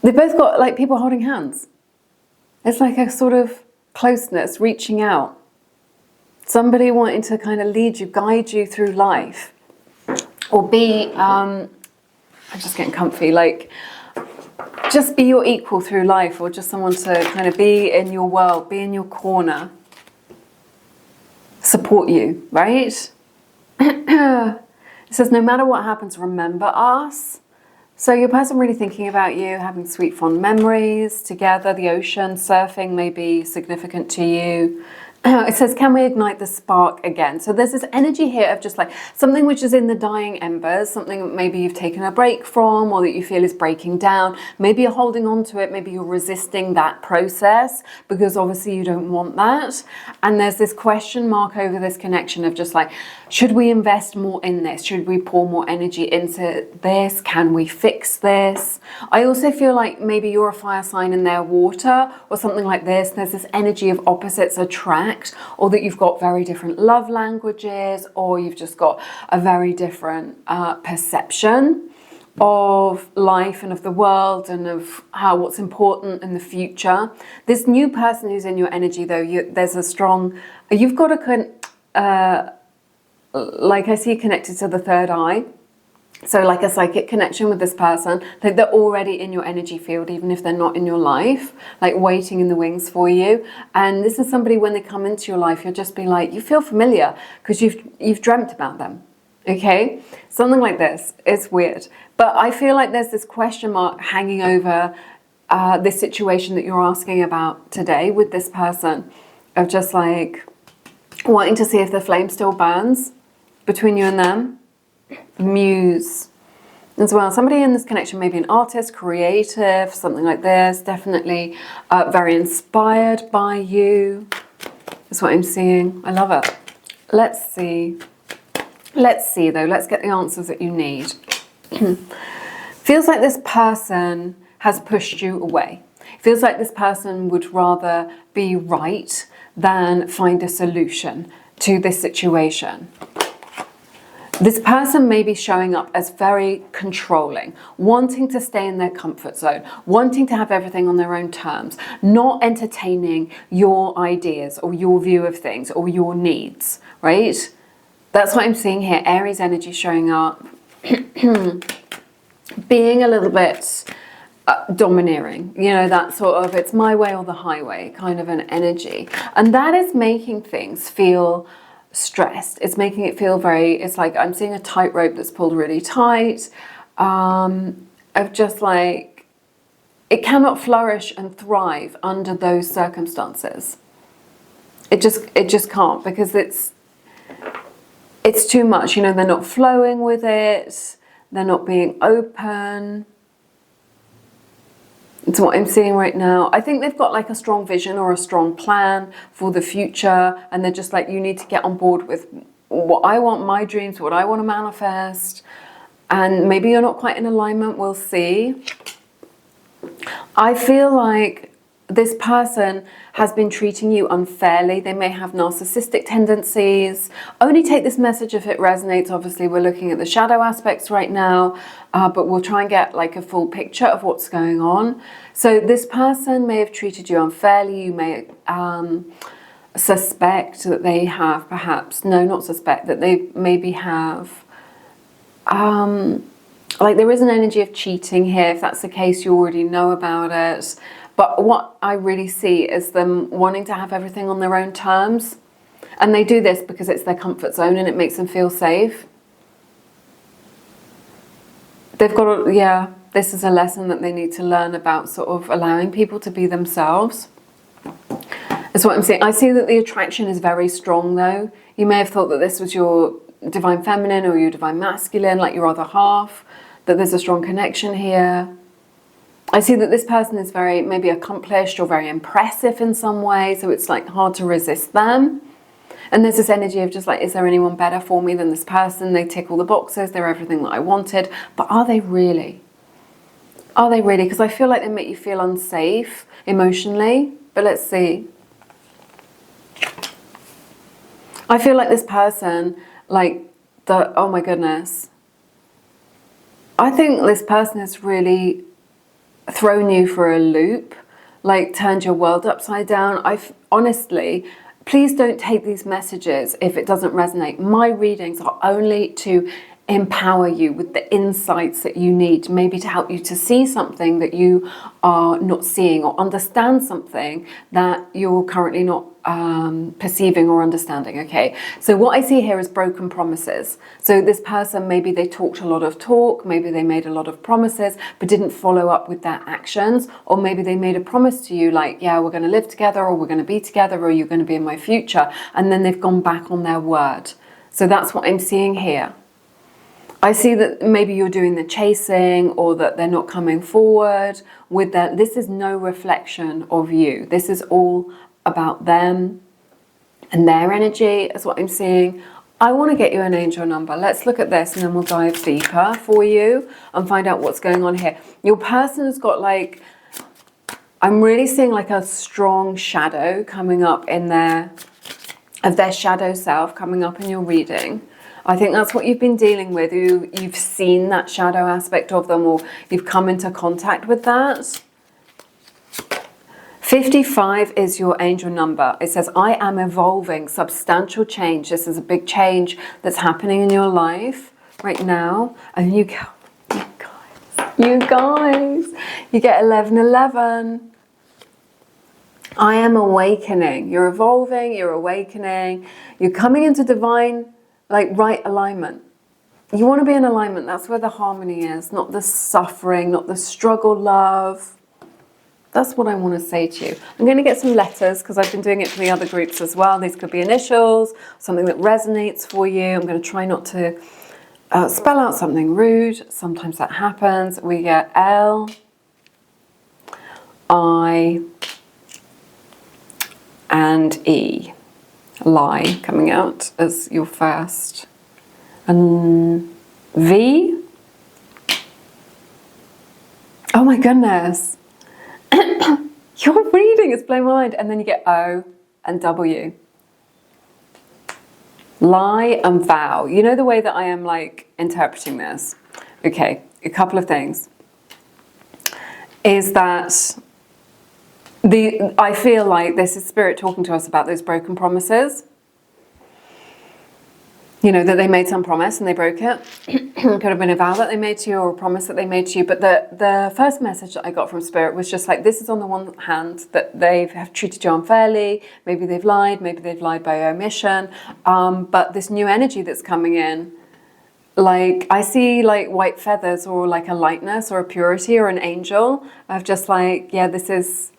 They both got like people holding hands. It's like a sort of closeness, reaching out. Somebody wanting to kind of lead you, guide you through life. Or be, I'm just getting comfy, like just be your equal through life, or just someone to kind of be in your world, be in your corner, support you, right? It says, no matter what happens, remember us. So your person really thinking about you, having sweet, fond memories together. The ocean, surfing may be significant to you. It says, can we ignite the spark again? So there's this energy here of just like something which is in the dying embers, something that maybe you've taken a break from, or that you feel is breaking down. Maybe you're holding on to it. Maybe you're resisting that process because obviously you don't want that. And there's this question mark over this connection of just like, should we invest more in this? Should we pour more energy into this? Can we fix this? I also feel like maybe you're a fire sign and they're water, or something like this. There's this energy of opposites attract, or that you've got very different love languages, or you've just got a very different perception of life and of the world and of what's important in the future. This new person who's in your energy, though, there's a strong, you've got a like I see connected to the third eye. So like a psychic connection with this person, like they're already in your energy field, even if they're not in your life, like waiting in the wings for you. And this is somebody, when they come into your life, you'll just be like, you feel familiar because you've dreamt about them. Okay, something like this. It's weird, but I feel like there's this question mark hanging over this situation that you're asking about today with this person, of just like wanting to see if the flame still burns between you and them. muse as well. Somebody in this connection, maybe an artist, creative, something like this, definitely very inspired by you. That's what I'm seeing. I love it. Let's see. Let's see though. Let's get the answers that you need. Feels like this person has pushed you away. Feels like this person would rather be right than find a solution to this situation. This person may be showing up as very controlling, wanting to stay in their comfort zone, wanting to have everything on their own terms, not entertaining your ideas or your view of things or your needs, right? That's what I'm seeing here. Aries energy showing up, being a little bit domineering, you know, that sort of it's my way or the highway kind of an energy. And that is making things feel stressed. It's making it feel very, it's like I'm seeing a tightrope that's pulled really tight, of just like, it cannot flourish and thrive under those circumstances. It just can't, because it's too much, you know, they're not flowing with it, they're not being open. It's what I'm seeing right now. I think they've got like a strong vision or a strong plan for the future, and they're just like, you need to get on board with what I want, my dreams, what I want to manifest. And maybe you're not quite in alignment, we'll see. I feel like this person has been treating you unfairly. They may have narcissistic tendencies. Only take this message if it resonates. Obviously, we're looking at the shadow aspects right now, but we'll try and get like a full picture of what's going on. So this person may have treated you unfairly. You may suspect that they have perhaps, no, not suspect, that they maybe have, like there is an energy of cheating here. If that's the case, you already know about it. But what I really see is them wanting to have everything on their own terms. And they do this because it's their comfort zone and it makes them feel safe. They've got to, yeah, this is a lesson that they need to learn about sort of allowing people to be themselves. That's what I'm saying. I see that the attraction is very strong though. You may have thought that this was your divine feminine or your divine masculine, like your other half, that there's a strong connection here. I see that this person is very maybe accomplished or very impressive in some way, so it's like hard to resist them. And there's this energy of just like, is there anyone better for me than this person? They tick all the boxes, they're everything that I wanted. But are they really? Are they really? Because I feel like they make you feel unsafe emotionally. But let's see. I feel like this person, like oh my goodness. I think this person has really thrown you for a loop, like turned your world upside down. Honestly, please don't take these messages if it doesn't resonate. My readings are only to empower you with the insights that you need, maybe to help you to see something that you are not seeing, or understand something that you're currently not perceiving or understanding. Okay, so what I see here is broken promises. So this person, maybe they talked a lot of talk, maybe they made a lot of promises but didn't follow up with their actions, or maybe they made a promise to you like, yeah, we're going to live together, or we're going to be together, or you're going to be in my future, and then they've gone back on their word. So that's what I'm seeing here. I see that maybe you're doing the chasing, or that they're not coming forward with that. This is no reflection of you. This is all about them and their energy, is what I'm seeing. I want to get you an angel number. Let's look at this and then we'll dive deeper for you and find out what's going on here. Your person has got like, I'm really seeing like a strong shadow coming up in their shadow self coming up in your reading. I think that's what you've been dealing with. You've seen that shadow aspect of them, or you've come into contact with that. 55 is your angel number. It says, I am evolving, substantial change. This is a big change that's happening in your life right now. And you guys, you get 1111. I am awakening. You're evolving, you're awakening. You're coming into divine, like, right alignment. You want to be in alignment. That's where the harmony is, not the suffering, not the struggle, love. That's what I want to say to you. I'm going to get some letters because I've been doing it for the other groups as well. These could be initials, something that resonates for you. I'm going to try not to spell out something rude. Sometimes that happens. We get L, I, and E. Lie coming out as your first. And V. Oh my goodness. Your reading is blowing my mind. And then you get O and W. Lie and vow. You know the way that I am like interpreting this? Okay, a couple of things. Is that I feel like this is Spirit talking to us about those broken promises. You know, that they made some promise and they broke it. Could have been a vow that they made to you or a promise that they made to you. But the first message that I got from Spirit was just like, this is on the one hand that they have treated you unfairly. Maybe they've lied by omission. But this new energy that's coming in, like I see like white feathers or like a lightness or a purity or an angel of just like, yeah, this is,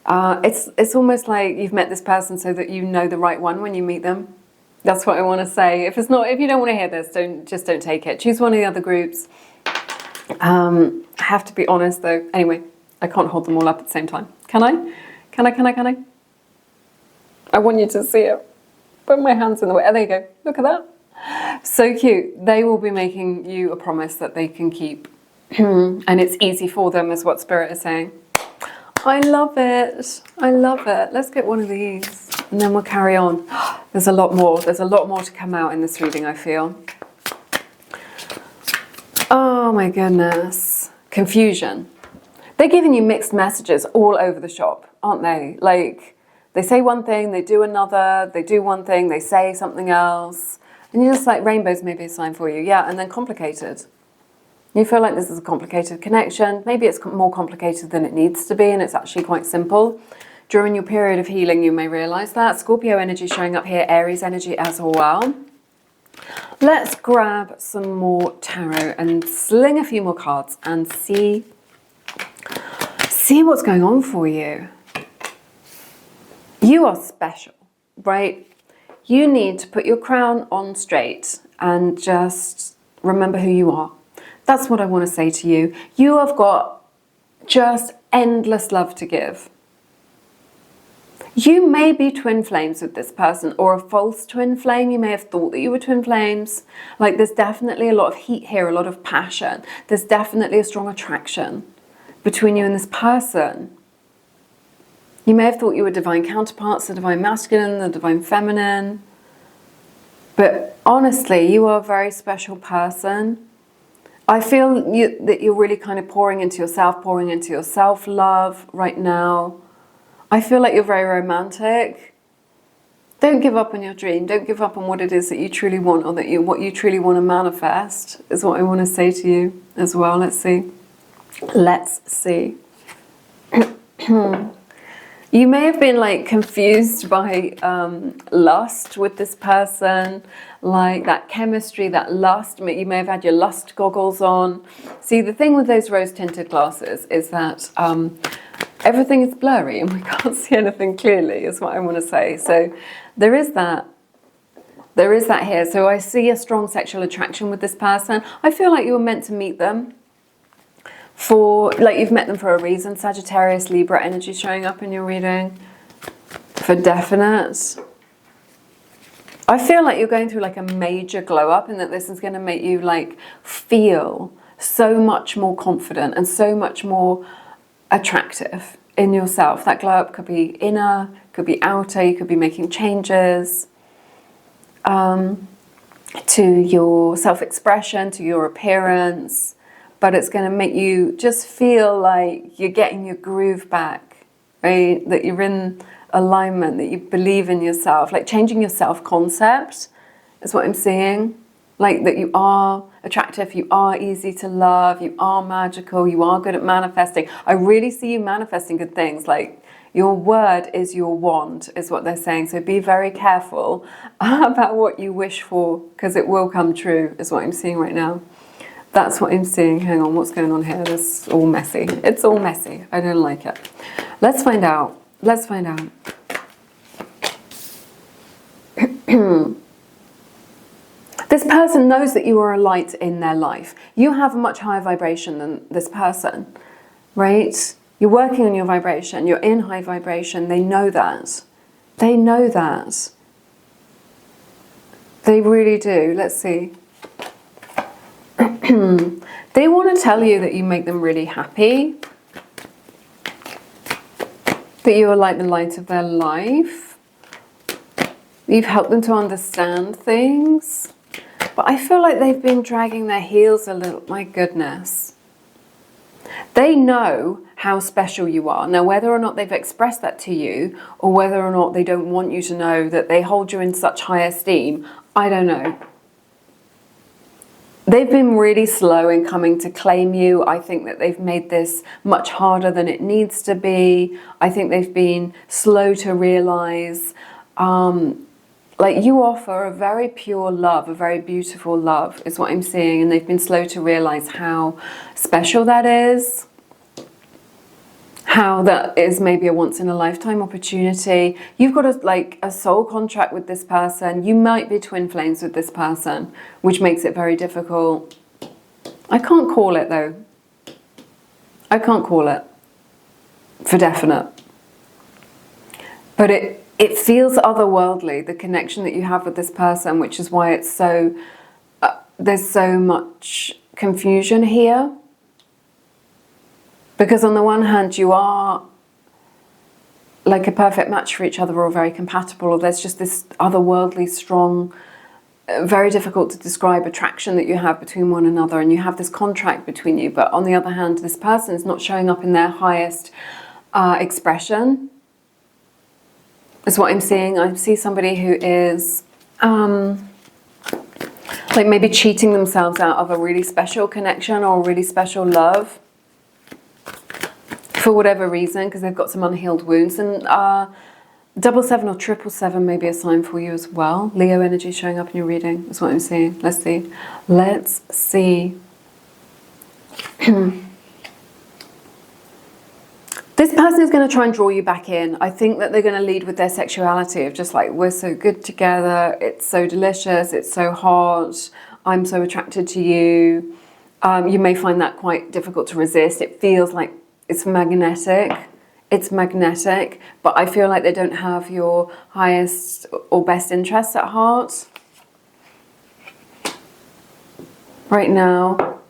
it's almost like you've met this person so that you know the right one when you meet them. That's what I want to say. If you don't want to hear this, don't take it. Choose one of the other groups. I have to be honest though. Anyway, I can't hold them all up at the same time. Can I? Can I? I want you to see it. Put my hands in the way. Oh, there you go. Look at that. So cute. They will be making you a promise that they can keep. And it's easy for them, is what Spirit is saying. I love it. I love it. Let's get one of these and then we'll carry on. There's a lot more. There's a lot more to come out in this reading, I feel. Oh my goodness. Confusion. They're giving you mixed messages all over the shop, aren't they? Like, they say one thing, they do another, they do one thing, they say something else. And you're just like, rainbows may be a sign for you. Yeah, and then complicated. You feel like this is a complicated connection. Maybe it's more complicated than it needs to be, and it's actually quite simple. During your period of healing, you may realize that. Scorpio energy showing up here, Aries energy as well. Let's grab some more tarot and sling a few more cards and see what's going on for you. You are special, right? You need to put your crown on straight and just remember who you are. That's what I want to say to you. You have got just endless love to give. You may be twin flames with this person, or a false twin flame. You may have thought that you were twin flames. Like, there's definitely a lot of heat here, a lot of passion. There's definitely a strong attraction between you and this person. You may have thought you were divine counterparts, the divine masculine, the divine feminine. But honestly, you are a very special person. I feel that you're really kind of pouring into yourself, pouring into your self-love right now. I feel like you're very romantic. Don't give up on your dream. Don't give up on what it is that you truly want, or what you truly want to manifest, is what I want to say to you as well. Let's see. Let's see. You may have been like confused by lust with this person, like that chemistry, that lust. You may have had your lust goggles on. See, the thing with those rose-tinted glasses is that everything is blurry and we can't see anything clearly, is what I want to say. So there is that. There is that here. So I see a strong sexual attraction with this person. I feel like you were meant to meet them. Like you've met them for a reason. Sagittarius, Libra energy showing up in your reading. For definite. I feel like you're going through like a major glow up, and that this is going to make you like feel so much more confident and so much more attractive in yourself. That glow up could be inner, could be outer. You could be making changes to your self-expression, to your appearance. But it's going to make you just feel like you're getting your groove back, right? That you're in alignment, that you believe in yourself. Like changing your self-concept is what I'm seeing. Like that you are attractive, you are easy to love, you are magical, you are good at manifesting. I really see you manifesting good things. Like your word is your wand, is what they're saying. So be very careful about what you wish for, because it will come true, is what I'm seeing right now. That's what I'm seeing. Hang on, what's going on here? This is all messy. It's all messy. I don't like it. Let's find out. Let's find out. This person knows that you are a light in their life. You have a much higher vibration than this person, right? You're working on your vibration. You're in high vibration. They know that. They know that. They really do. Let's see. They want to tell you that you make them really happy. That you are like the light of their life. You've helped them to understand things. But I feel like they've been dragging their heels a little. My goodness. They know how special you are. Now, whether or not they've expressed that to you, or whether or not they don't want you to know that they hold you in such high esteem, I don't know. They've been really slow in coming to claim you. I think that they've made this much harder than it needs to be. I think they've been slow to realize, like, you offer a very pure love, a very beautiful love is what I'm seeing. And they've been slow to realize how special that is. How that is maybe a once in a lifetime opportunity. You've got a soul contract with this person. You might be twin flames with this person, which makes it very difficult. I can't call it though. I can't call it for definite. But it feels otherworldly, the connection that you have with this person, which is why it's so, there's so much confusion here. Because on the one hand, you are like a perfect match for each other, or very compatible, or there's just this otherworldly, strong, very difficult to describe attraction that you have between one another, and you have this contract between you. But on the other hand, this person is not showing up in their highest expression, is what I'm seeing. I see somebody who is like maybe cheating themselves out of a really special connection or a really special love. For whatever reason, because they've got some unhealed wounds. And 777 or 777 may be a sign for you as well. Leo energy showing up in your reading. That's what I'm seeing. Let's see. Let's see. This person is going to try and draw you back in. I think that they're going to lead with their sexuality of just like, we're so good together. It's so delicious. It's so hot. I'm so attracted to you. You may find that quite difficult to resist. It feels like it's magnetic. It's magnetic, but I feel like they don't have your highest or best interests at heart. Right now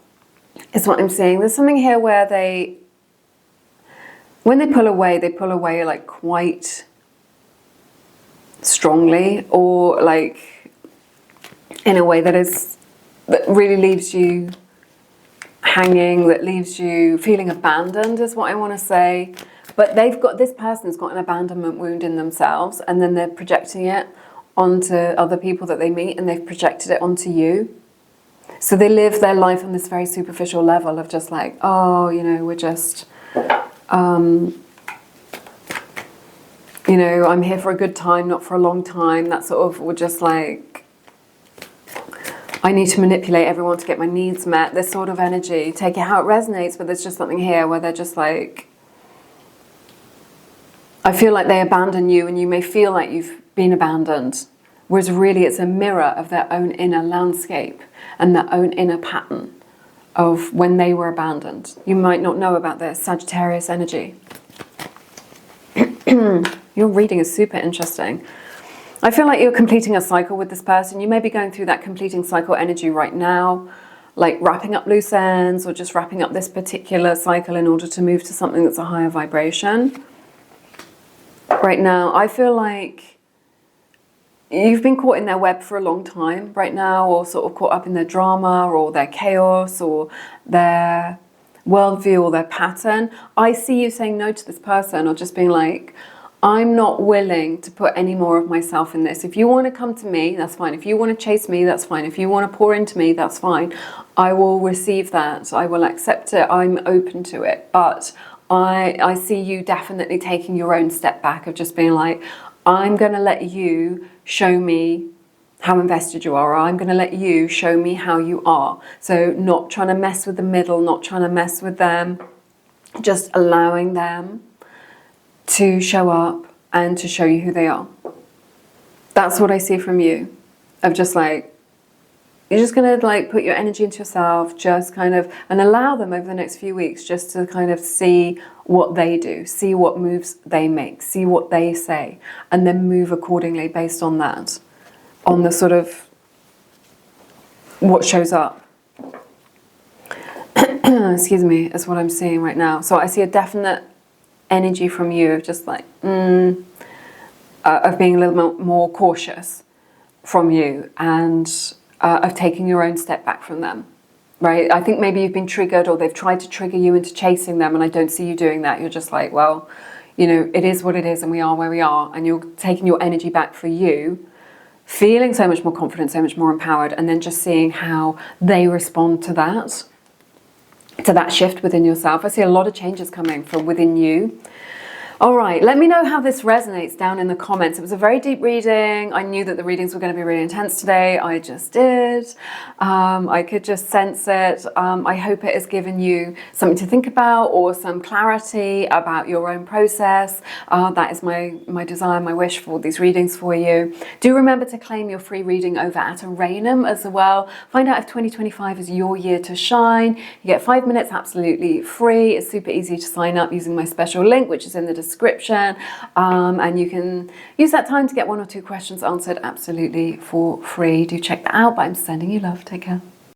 is what I'm seeing. There's something here where when they pull away like quite strongly, or like in a way that really leaves you hanging, that leaves you feeling abandoned, is what I want to say. But this person's got an abandonment wound in themselves, and then they're projecting it onto other people that they meet, and they've projected it onto you. So they live their life on this very superficial level of just like, oh, you know, we're just, you know, I'm here for a good time, not for a long time. That sort of, we're just like, I need to manipulate everyone to get my needs met. This sort of energy. Take it how it resonates, but there's just something here where they're just like, I feel like they abandon you, and you may feel like you've been abandoned. Whereas really it's a mirror of their own inner landscape and their own inner pattern of when they were abandoned. You might not know about this. Sagittarius energy. Your reading is super interesting. I feel like you're completing a cycle with this person. You may be going through that completing cycle energy right now, like wrapping up loose ends, or just wrapping up this particular cycle in order to move to something that's a higher vibration. Right now, I feel like you've been caught in their web for a long time right now, or sort of caught up in their drama or their chaos or their worldview or their pattern. I see you saying no to this person, or just being like, I'm not willing to put any more of myself in this. If you want to come to me, that's fine. If you want to chase me, that's fine. If you want to pour into me, that's fine. I will receive that. I will accept it. I'm open to it. But I see you definitely taking your own step back of just being like, I'm going to let you show me how invested you are, or I'm going to let you show me how you are. So not trying to mess with the middle, not trying to mess with them, just allowing them to show up and to show you who they are. That's what I see from you, of just like, you're just going to like put your energy into yourself, just kind of, and allow them over the next few weeks just to kind of see what they do, see what moves they make, see what they say, and then move accordingly based on that, on the sort of what shows up. Excuse me, is what I'm seeing right now. So I see a definite energy from you of just like, of being a little more cautious from you, and of taking your own step back from them, right? I think maybe you've been triggered, or they've tried to trigger you into chasing them, and I don't see you doing that. You're just like, well, you know, it is what it is, and we are where we are, and you're taking your energy back for you, feeling so much more confident, so much more empowered, and then just seeing how they respond to that shift within yourself. I see a lot of changes coming from within you. All right, let me know how this resonates down in the comments. It was a very deep reading. I knew that the readings were going to be really intense today. I just did. I could just sense it. I hope it has given you something to think about, or some clarity about your own process. That is my desire, my wish for these readings for you. Do remember to claim your free reading over at Oranum as well. Find out if 2025 is your year to shine. You get 5 minutes absolutely free. It's super easy to sign up using my special link, which is in the description, and you can use that time to get 1 or 2 questions answered absolutely for free. Do check that out, but I'm sending you love. Take care.